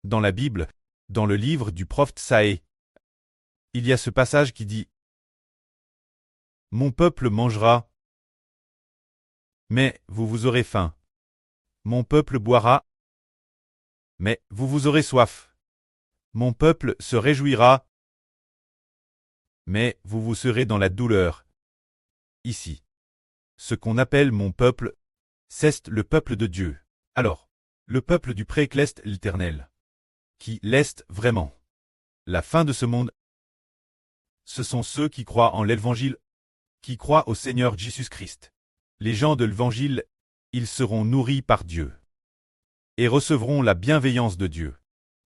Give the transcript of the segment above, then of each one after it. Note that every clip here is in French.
Dans la Bible, dans le livre du prophète Saë, il y a ce passage qui dit « Mon peuple mangera, mais vous aurez faim. Mon peuple boira, mais vous aurez soif. Mon peuple se réjouira, mais vous serez dans la douleur. » Ici, ce qu'on appelle mon peuple, c'est le peuple de Dieu. Alors, le peuple du pré-Céleste l'Éternel, qui l'est vraiment. La fin de ce monde, ce sont ceux qui croient en l'Évangile, qui croient au Seigneur Jésus-Christ. Les gens de l'Évangile, ils seront nourris par Dieu et recevront la bienveillance de Dieu.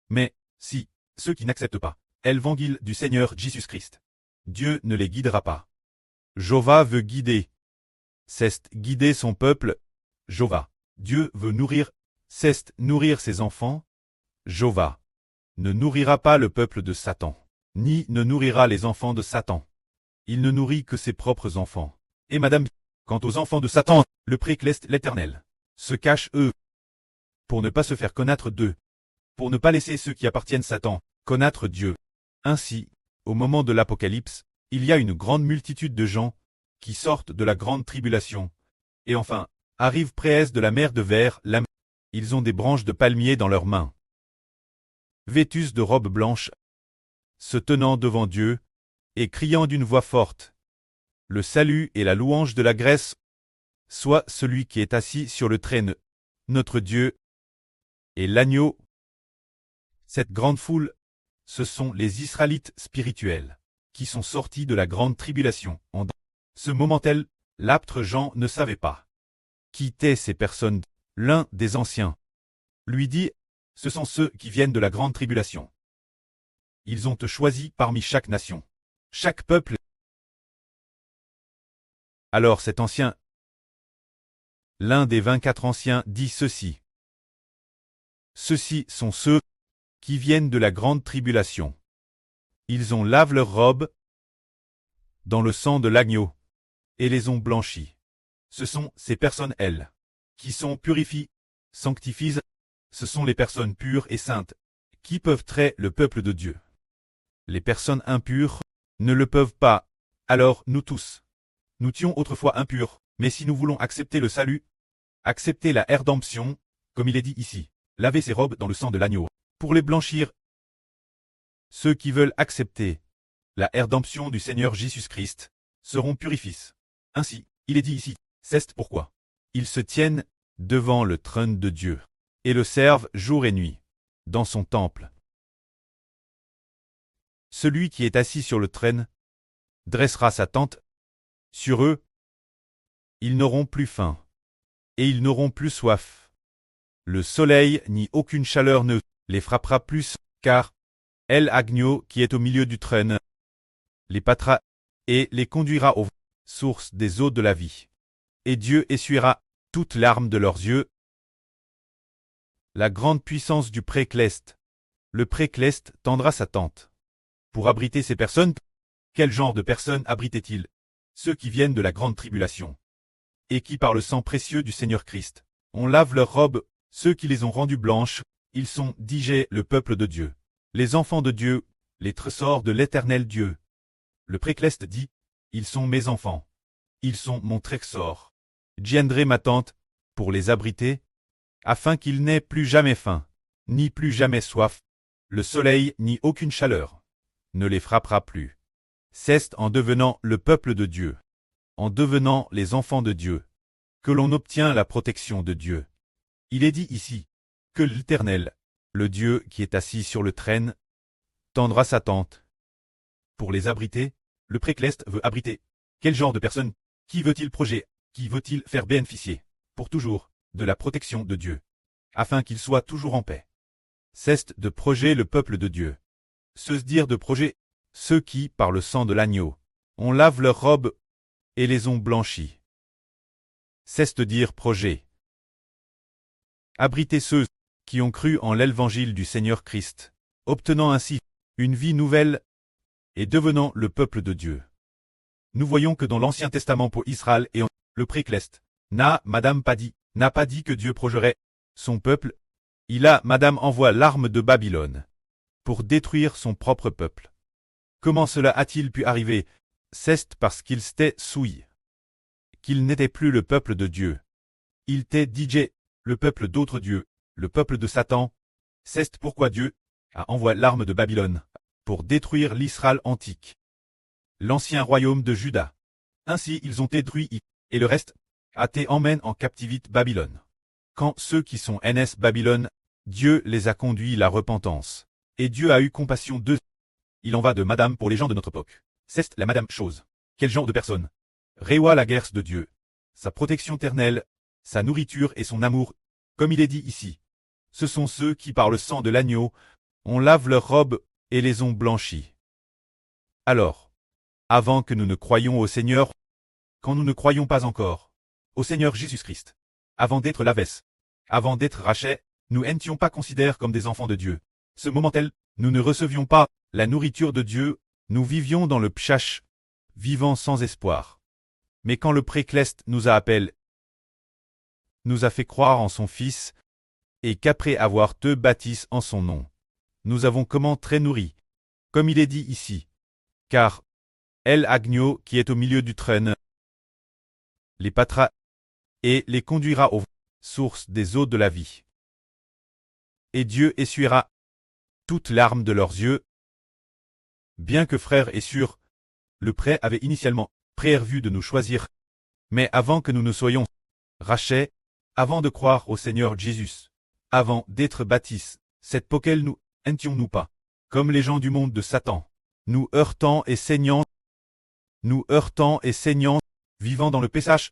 Mais, si, ceux qui n'acceptent pas l'Évangile du Seigneur Jésus-Christ, Dieu ne les guidera pas. Jéhovah veut guider. C'est guider son peuple. Jéhovah. Dieu veut nourrir. C'est nourrir ses enfants. Jéhovah ne nourrira pas le peuple de Satan, ni ne nourrira les enfants de Satan. Il ne nourrit que ses propres enfants. Et madame, quant aux enfants de Satan, le pré-Céleste l'Éternel se cache eux, pour ne pas se faire connaître d'eux, pour ne pas laisser ceux qui appartiennent Satan connaître Dieu. Ainsi, au moment de l'Apocalypse, il y a une grande multitude de gens qui sortent de la grande tribulation, et enfin, arrivent près de la mer de verre, ils ont des branches de palmier dans leurs mains, vêtus de robes blanches, se tenant devant Dieu, et criant d'une voix forte, « Le salut et la louange de la Grèce, soit celui qui est assis sur le trône, notre Dieu, et l'agneau. » Cette grande foule, ce sont les Israélites spirituels, qui sont sortis de la grande tribulation. En ce moment-là, l'apôtre Jean ne savait pas qui étaient ces personnes. L'un des anciens lui dit, « Ce sont ceux qui viennent de la grande tribulation. Ils ont te choisi parmi chaque nation, chaque peuple. » Alors cet ancien, l'un des 24 anciens, dit ceci. Ceux-ci sont ceux qui viennent de la grande tribulation. Ils ont lavé leurs robes dans le sang de l'agneau et les ont blanchis. Ce sont ces personnes, elles, qui sont purifiées, sanctifiées. Ce sont les personnes pures et saintes qui peuvent traiter le peuple de Dieu. Les personnes impures ne le peuvent pas. Alors nous tous, nous étions autrefois impurs, mais si nous voulons accepter le salut, accepter la rédemption, comme il est dit ici, laver ses robes dans le sang de l'agneau, pour les blanchir. Ceux qui veulent accepter la rédemption du Seigneur Jésus-Christ seront purifiés. Ainsi, il est dit ici, c'est pourquoi ils se tiennent devant le trône de Dieu et le servent jour et nuit dans son temple. Celui qui est assis sur le trône dressera sa tente sur eux. Ils n'auront plus faim et ils n'auront plus soif. Le soleil ni aucune chaleur ne les frappera plus, car l'agneau qui est au milieu du trône les paîtra et les conduira aux sources des eaux de la vie. Et Dieu essuiera toutes larmes de leurs yeux. La grande puissance du pré-Céleste. Le pré-Céleste tendra sa tente pour abriter ces personnes. Quel genre de personnes abritait-il? Ceux qui viennent de la grande tribulation et qui par le sang précieux du Seigneur Christ, on lave leurs robes, ceux qui les ont rendues blanches, ils sont digés le peuple de Dieu, les enfants de Dieu, les trésors de l'Éternel Dieu. Le pré-Céleste dit, ils sont mes enfants, ils sont mon trésor. J'viendrai ma tente pour les abriter, afin qu'ils n'aient plus jamais faim, ni plus jamais soif, le soleil ni aucune chaleur ne les frappera plus. C'est en devenant le peuple de Dieu, en devenant les enfants de Dieu, que l'on obtient la protection de Dieu. Il est dit ici, que l'Éternel, le Dieu qui est assis sur le trône, tendra sa tente pour les abriter. Le pré-Céleste veut abriter. Quel genre de personne? Qui veut-il projet? Qui veut-il faire bénéficier, pour toujours, de la protection de Dieu, afin qu'il soit toujours en paix? C'est de projet le peuple de Dieu. Se dire de projet, ceux qui, par le sang de l'agneau, on lave leurs robes et les ont blanchis. C'est de dire projet. Abriter ceux qui ont cru en l'Évangile du Seigneur Christ, obtenant ainsi une vie nouvelle et devenant le peuple de Dieu. Nous voyons que dans l'Ancien Testament pour Israël et le pré-Céleste, n'a pas dit que Dieu projerait son peuple Madame envoie l'arme de Babylone pour détruire son propre peuple. Comment cela a-t-il pu arriver? C'est parce qu'il s'était souillé. Qu'il n'était plus le peuple de Dieu. Il était DJ, le peuple d'autres dieux, le peuple de Satan. C'est pourquoi Dieu a envoyé l'arme de Babylone pour détruire l'Israël antique, l'ancien royaume de Juda. Ainsi ils ont détruit et le reste a été emmène en captivité Babylone. Quand ceux qui sont NS Babylone, Dieu les a conduits à la repentance. Et Dieu a eu compassion d'eux. Il en va de madame pour les gens de notre époque. C'est la madame chose. Quel genre de personne? Réoua la guerre de Dieu. Sa protection éternelle, sa nourriture et son amour, comme il est dit ici. Ce sont ceux qui par le sang de l'agneau, on lave leurs robes et les ont blanchis. Alors, avant que nous ne croyions au Seigneur, quand nous ne croyions pas encore, au Seigneur Jésus-Christ, avant d'être lavés, avant d'être rachets, nous n'étions pas considérés comme des enfants de Dieu. Ce moment tel, nous ne recevions pas la nourriture de Dieu, nous vivions dans le pchash, vivant sans espoir. Mais quand le précleste nous a appelés, nous a fait croire en son Fils, et qu'après avoir te bâtisse en son nom, nous avons comment très nourris, comme il est dit ici. Car, El Agneau qui est au milieu du trône, les pâtera, et les conduira aux sources des eaux de la vie. Et Dieu essuiera toutes larmes de leurs yeux. Bien que frère et sûr, le prêt avait initialement prévu de nous choisir, mais avant que nous ne soyons rachets, avant de croire au Seigneur Jésus, avant d'être baptisés, cette poquelle nous étions-nous pas, comme les gens du monde de Satan, nous heurtant et saignant, vivant dans le péchage,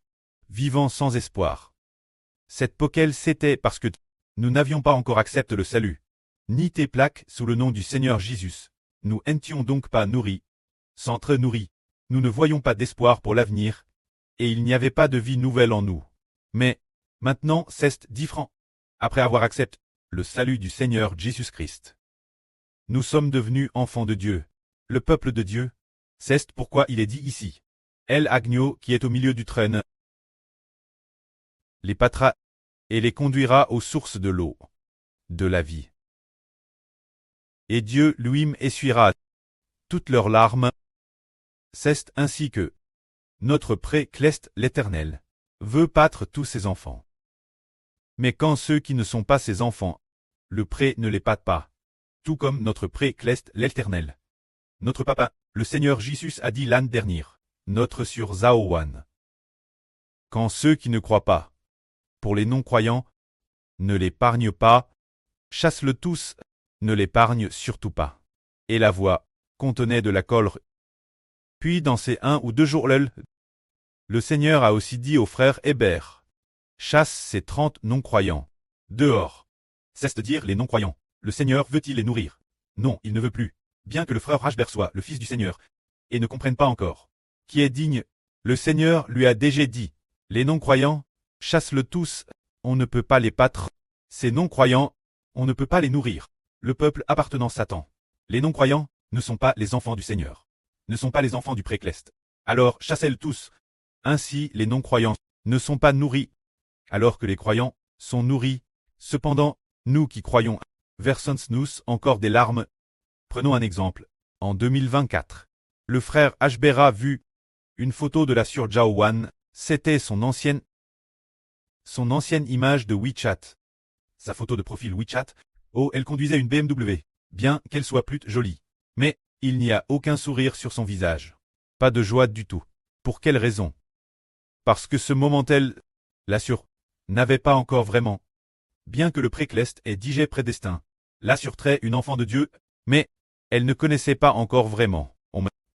vivant sans espoir. Cette poquelle c'était parce que nous n'avions pas encore accepté le salut, ni tes plaques sous le nom du Seigneur Jésus. Nous n'étions donc pas nourris. Sans très nourris, nous ne voyions pas d'espoir pour l'avenir, et il n'y avait pas de vie nouvelle en nous. Mais, maintenant c'est différent. Après avoir accepté le salut du Seigneur Jésus-Christ, nous sommes devenus enfants de Dieu, le peuple de Dieu. C'est pourquoi il est dit ici. El Agneau qui est au milieu du trône les pâtera et les conduira aux sources de l'eau, de la vie. Et Dieu lui-même essuiera toutes leurs larmes. C'est ainsi que notre précleste l'Éternel veut pâtre tous ses enfants. Mais quand ceux qui ne sont pas ses enfants, le pré ne les pâte pas, tout comme notre précleste l'Éternel. Notre papa, le Seigneur Jésus a dit l'année dernière, notre sur Zaowan. Quand ceux qui ne croient pas, pour les non-croyants, ne l'épargne pas, chasse-le tous, ne l'épargne surtout pas. Et la voix contenait de la colère. Puis dans ces 1 ou 2 jours le Seigneur a aussi dit au frère Hébert, chasse ces 30 non-croyants dehors. C'est-à-dire les non-croyants. Le Seigneur veut-il les nourrir? Non, il ne veut plus. Bien que le frère Hébert soit le fils du Seigneur, et ne comprenne pas encore, qui est digne, le Seigneur lui a déjà dit, les non-croyants, chasse-le tous, on ne peut pas les pâtre. Ces non-croyants, on ne peut pas les nourrir. Le peuple appartenant à Satan. Les non-croyants ne sont pas les enfants du Seigneur. Ne sont pas les enfants du précleste. Alors chassez-le tous. Ainsi les non-croyants ne sont pas nourris, alors que les croyants sont nourris. Cependant, nous qui croyons, versons-nous encore des larmes. Prenons un exemple. En 2024, le frère Hébert a vu une photo de la sur Jaowan. C'était son ancienne image de WeChat. Sa photo de profil WeChat. Oh, elle conduisait une BMW. Bien qu'elle soit plus jolie. Mais, il n'y a aucun sourire sur son visage. Pas de joie du tout. Pour quelle raison? Parce que ce moment-elle, la sur, n'avait pas encore vraiment. Bien que le précleste ait digé prédestin. La surtrait une enfant de Dieu, mais, elle ne connaissait pas encore vraiment.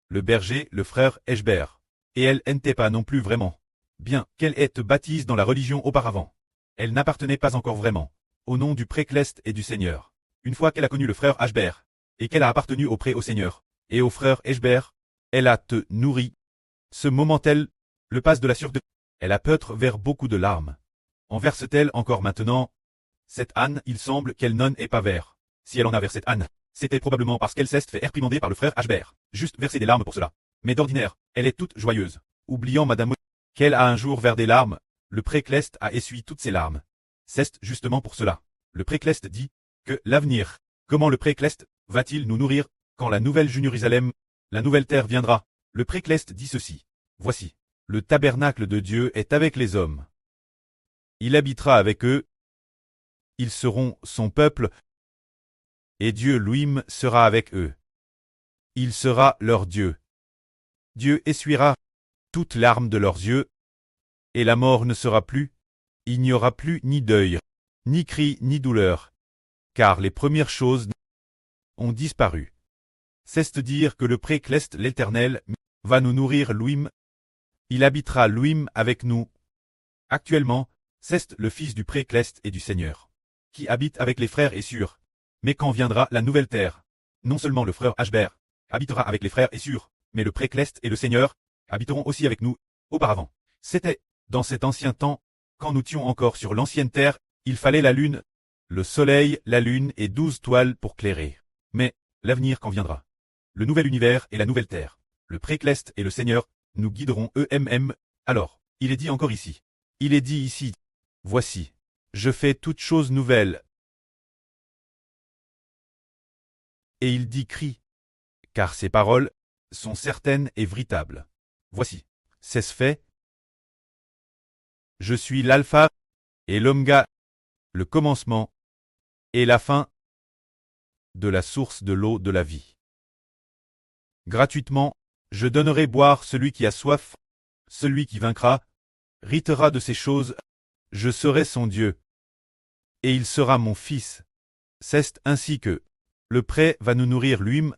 Le berger, le frère Hébert. Et elle n'était pas non plus vraiment. Bien qu'elle ait baptisée dans la religion auparavant. Elle n'appartenait pas encore vraiment. Au nom du précleste et du Seigneur. Une fois qu'elle a connu le frère Hébert, et qu'elle a appartenu au Seigneur, et au frère Hébert, elle a te nourri. Ce moment-elle, le passe de la sûreté, elle a peut-être vers beaucoup de larmes. En verse-t-elle encore maintenant? Cette âne, il semble qu'elle n'en est pas vers. Si elle en a vers cette âne, c'était probablement parce qu'elle s'est fait réprimander par le frère Hébert. Juste verser des larmes pour cela. Mais d'ordinaire, elle est toute joyeuse. Oubliant madame qu'elle a un jour vers des larmes, le précleste a essuyé toutes ses larmes. C'est justement pour cela. Le précleste dit que l'avenir, comment le précleste va-t-il nous nourrir quand la nouvelle Jérusalem, la nouvelle terre viendra? Le précleste dit ceci. Voici, le tabernacle de Dieu est avec les hommes. Il habitera avec eux, ils seront son peuple, et Dieu lui-même sera avec eux. Il sera leur Dieu. Dieu essuiera toute larme de leurs yeux, et la mort ne sera plus, il n'y aura plus ni deuil, ni cri, ni douleur, car les premières choses ont disparu. C'est dire que le précleste l'Éternel va nous nourrir lui-même, il habitera lui-même avec nous. Actuellement, c'est le fils du précleste et du Seigneur, qui habite avec les frères et sûrs. Mais quand viendra la nouvelle terre, non seulement le frère Ashbert habitera avec les frères et sûrs, mais le précleste et le Seigneur habiteront aussi avec nous. Auparavant, c'était, dans cet ancien temps, quand nous étions encore sur l'ancienne terre, il fallait la lune, le soleil, la lune et 12 toiles pour clairer. Mais, l'avenir quand viendra, le nouvel univers et la nouvelle terre, le précleste et le Seigneur, nous guideront eux-mêmes. Alors, il est dit encore ici. Il est dit ici. Voici, je fais toutes choses nouvelles. Et il dit crie, car ces paroles sont certaines et véritables. Voici, c'est fait. Je suis l'alpha et l'oméga, le commencement et la fin de la source de l'eau de la vie. Gratuitement, je donnerai boire celui qui a soif, celui qui vaincra, ritera de ces choses, je serai son Dieu, et il sera mon fils. C'est ainsi que le prêt va nous nourrir lui-même,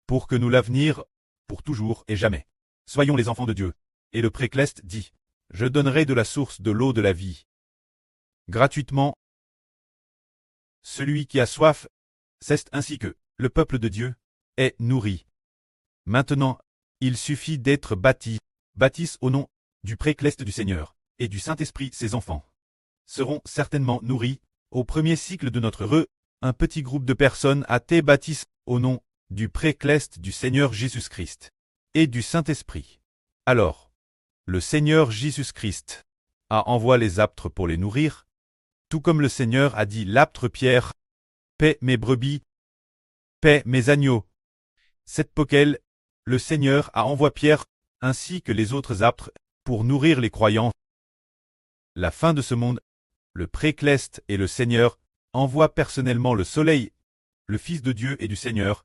pour que nous l'avenir, pour toujours et jamais. Soyons les enfants de Dieu. Et le précleste dit, je donnerai de la source de l'eau de la vie. Gratuitement, celui qui a soif, c'est ainsi que le peuple de Dieu est nourri. Maintenant, il suffit d'être bâtissent au nom du précleste du Seigneur, et du Saint-Esprit ses enfants seront certainement nourris. Au premier cycle de notre un petit groupe de personnes athées bâtissent au nom du précleste du Seigneur Jésus-Christ et du Saint-Esprit. Alors, le Seigneur Jésus-Christ a envoyé les apôtres pour les nourrir, tout comme le Seigneur a dit l'apôtre Pierre, paie mes brebis, paie mes agneaux. C'est pourquoi le Seigneur a envoyé Pierre, ainsi que les autres apôtres, pour nourrir les croyants. La fin de ce monde, le précleste et le Seigneur envoient personnellement le soleil, le Fils de Dieu et du Seigneur,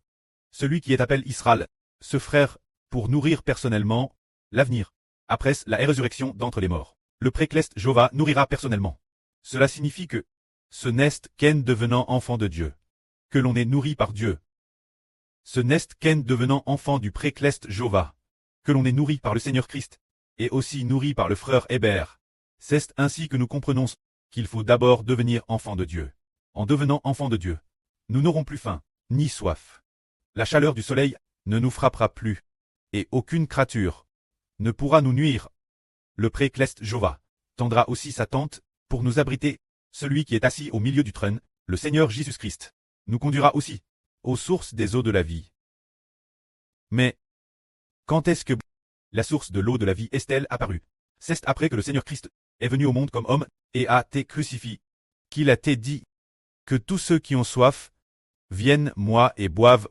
celui qui est appelé Israël, ce frère, pour nourrir personnellement l'avenir. Après la résurrection d'entre les morts, le précleste Jéhovah nourrira personnellement. Cela signifie que ce n'est qu'en devenant enfant de Dieu, que l'on est nourri par Dieu. Ce n'est qu'en devenant enfant du précleste Jéhovah, que l'on est nourri par le Seigneur Christ, et aussi nourri par le frère Hébert. C'est ainsi que nous comprenons qu'il faut d'abord devenir enfant de Dieu. En devenant enfant de Dieu, nous n'aurons plus faim, ni soif. La chaleur du soleil ne nous frappera plus, et aucune créature ne pourra nous nuire. Le précleste Jéhovah tendra aussi sa tente pour nous abriter. Celui qui est assis au milieu du trône, le Seigneur Jésus-Christ, nous conduira aussi aux sources des eaux de la vie. Mais quand est-ce que la source de l'eau de la vie est-elle apparue? C'est après que le Seigneur Christ est venu au monde comme homme et a été crucifié, qu'il a été dit que tous ceux qui ont soif viennent moi et boivent.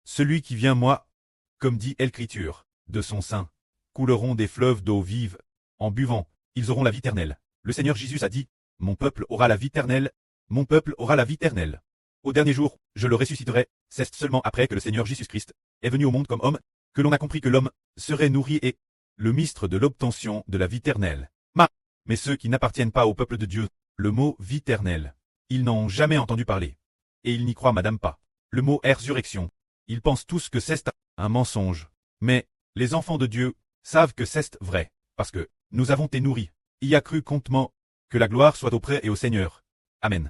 Celui qui vient moi, comme dit l'Écriture, de son sein couleront des fleuves d'eau vive. En buvant, ils auront la vie éternelle. Le Seigneur Jésus a dit, mon peuple aura la vie éternelle, mon peuple aura la vie éternelle. Au dernier jour, je le ressusciterai. C'est seulement après que le Seigneur Jésus-Christ est venu au monde comme homme, que l'on a compris que l'homme serait nourri et le ministre de l'obtention de la vie éternelle. Mais ceux qui n'appartiennent pas au peuple de Dieu, le mot vie éternelle, ils n'en ont jamais entendu parler. Et ils n'y croient madame pas. Le mot résurrection, ils pensent tous que c'est un mensonge. Mais les enfants de Dieu savent que c'est vrai, parce que nous avons été nourris. Y a cru contement, que la gloire soit auprès et au Seigneur. Amen.